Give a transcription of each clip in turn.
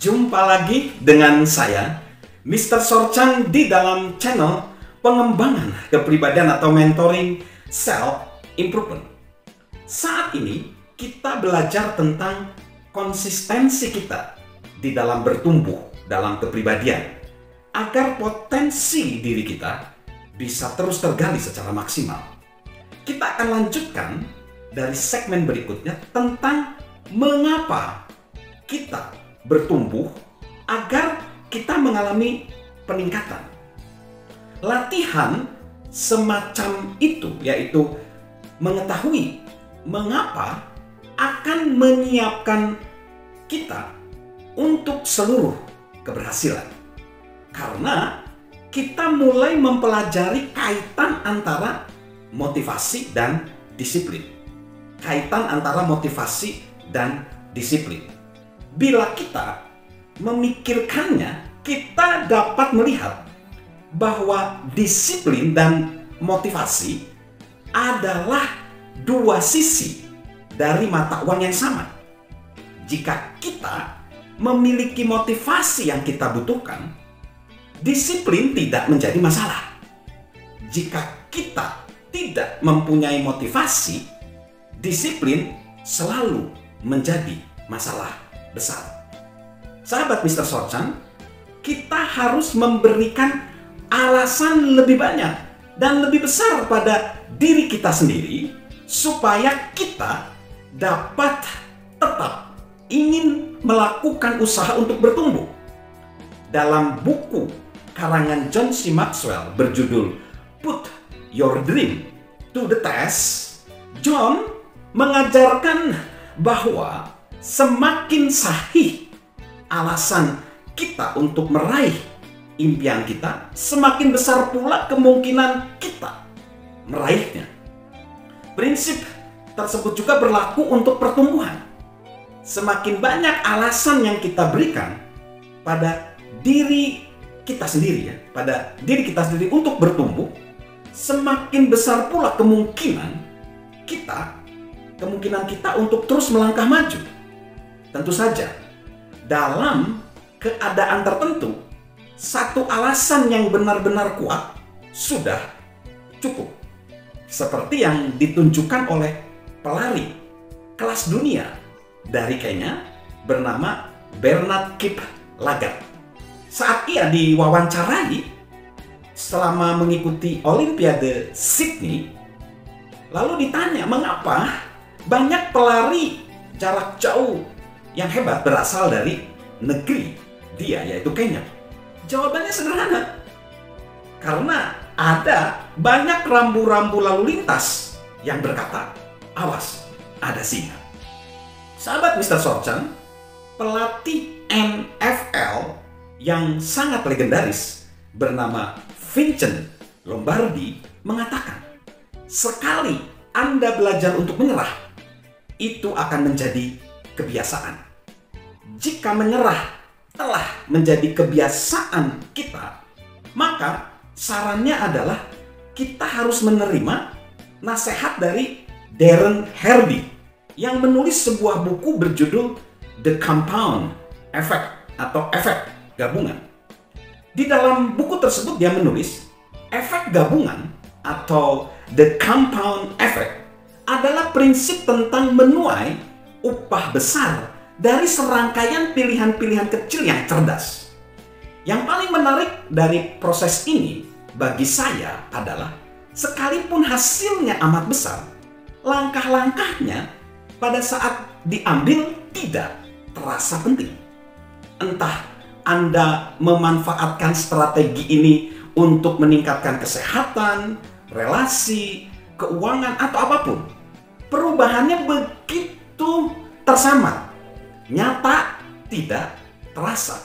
Jumpa lagi dengan saya, Mr. Sorchan, di dalam channel pengembangan kepribadian atau mentoring self improvement. Saat ini kita belajar tentang konsistensi kita di dalam bertumbuh dalam kepribadian agar potensi diri kita bisa terus tergali secara maksimal. Kita akan lanjutkan dari segmen berikutnya tentang mengapa kita bertumbuh agar kita mengalami peningkatan. Latihan semacam itu, yaitu mengetahui mengapa, akan menyiapkan kita untuk seluruh keberhasilan. Karena kita mulai mempelajari kaitan antara motivasi dan disiplin. Kaitan antara motivasi dan disiplin. Bila kita memikirkannya, kita dapat melihat bahwa disiplin dan motivasi adalah dua sisi dari mata uang yang sama. Jika kita memiliki motivasi yang kita butuhkan, disiplin tidak menjadi masalah. Jika kita tidak mempunyai motivasi, disiplin selalu menjadi masalah besar. Sahabat Mr. Sorchan, kita harus memberikan alasan lebih banyak dan lebih besar pada diri kita sendiri supaya kita dapat tetap ingin melakukan usaha untuk bertumbuh. Dalam buku karangan John C. Maxwell berjudul Put Your Dream to the Test, John mengajarkan bahwa semakin sahih alasan kita untuk meraih impian kita, semakin besar pula kemungkinan kita meraihnya. Prinsip tersebut juga berlaku untuk pertumbuhan. Semakin banyak alasan yang kita berikan pada diri kita sendiri, pada diri kita sendiri untuk bertumbuh, semakin besar pula kemungkinan kita untuk terus melangkah maju. Tentu saja, dalam keadaan tertentu, satu alasan yang benar-benar kuat sudah cukup. Seperti yang ditunjukkan oleh pelari kelas dunia dari Kenya bernama Bernard Kiplagat. Saat ia diwawancarai selama mengikuti Olimpiade Sydney, lalu ditanya mengapa banyak pelari jarak jauh yang hebat berasal dari negeri dia, yaitu Kenya. Jawabannya sederhana. Karena ada banyak rambu-rambu lalu lintas yang berkata, awas, ada singa. Sahabat Mr. Sorchan, pelatih NFL yang sangat legendaris bernama Vincent Lombardi mengatakan, sekali Anda belajar untuk menyerah, itu akan menjadi kebiasaan. Jika menyerah telah menjadi kebiasaan kita, maka sarannya adalah kita harus menerima nasihat dari Darren Hardy yang menulis sebuah buku berjudul The Compound Effect atau efek gabungan. Di dalam buku tersebut dia menulis, efek gabungan atau The Compound Effect adalah prinsip tentang menuai upah besar dari serangkaian pilihan-pilihan kecil yang cerdas. Yang paling menarik dari proses ini bagi saya adalah sekalipun hasilnya amat besar, langkah-langkahnya pada saat diambil tidak terasa penting. Entah Anda memanfaatkan strategi ini untuk meningkatkan kesehatan, relasi, keuangan, atau apapun. Perubahannya begitu tersamar, nyata, tidak terasa.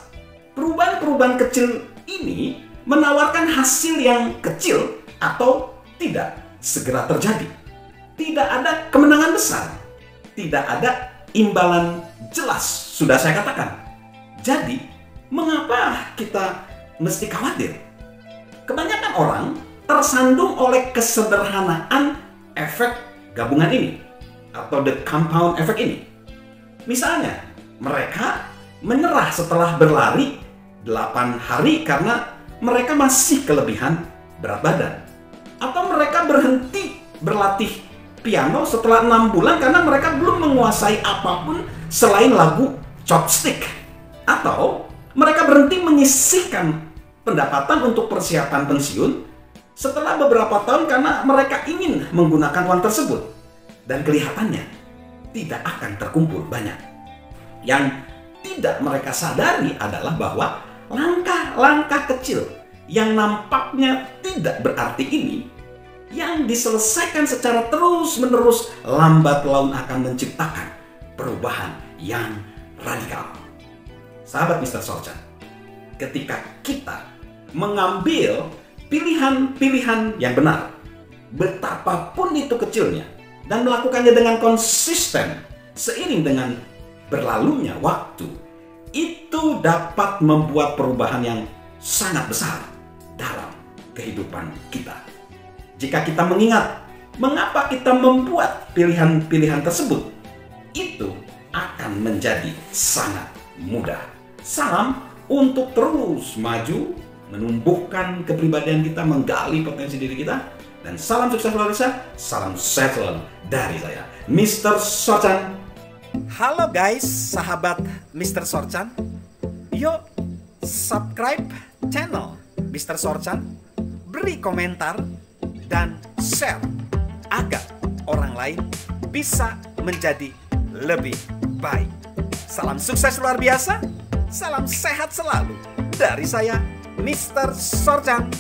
Perubahan-perubahan kecil ini menawarkan hasil yang kecil atau tidak segera terjadi. Tidak ada kemenangan besar, tidak ada imbalan jelas, sudah saya katakan. Jadi, mengapa kita mesti khawatir? Kebanyakan orang tersandung oleh kesederhanaan efek gabungan ini atau the compound effect ini. Misalnya, mereka menyerah setelah berlari 8 hari karena mereka masih kelebihan berat badan. Atau mereka berhenti berlatih piano setelah 6 bulan karena mereka belum menguasai apapun selain lagu Chopstick. Atau mereka berhenti menyisihkan pendapatan untuk persiapan pensiun setelah beberapa tahun karena mereka ingin menggunakan uang tersebut. Dan kelihatannya tidak akan terkumpul banyak. Yang tidak mereka sadari adalah bahwa langkah-langkah kecil yang nampaknya tidak berarti ini, yang diselesaikan secara terus-menerus, lambat laun akan menciptakan perubahan yang radikal. Sahabat Mr. Sorchan, ketika kita mengambil pilihan-pilihan yang benar, betapapun itu kecilnya, dan melakukannya dengan konsisten seiring dengan berlalunya waktu, itu dapat membuat perubahan yang sangat besar dalam kehidupan kita. Jika kita mengingat mengapa kita membuat pilihan-pilihan tersebut, itu akan menjadi sangat mudah. Salam untuk terus maju, menumbuhkan kepribadian kita, menggali potensi diri kita, dan salam sukses luar biasa, salam sehat selalu dari saya, Mr. Sorchan. Halo guys, sahabat Mr. Sorchan. Yuk subscribe channel Mr. Sorchan, beri komentar, dan share agar orang lain bisa menjadi lebih baik. Salam sukses luar biasa, salam sehat selalu dari saya, Mr. Sorchan.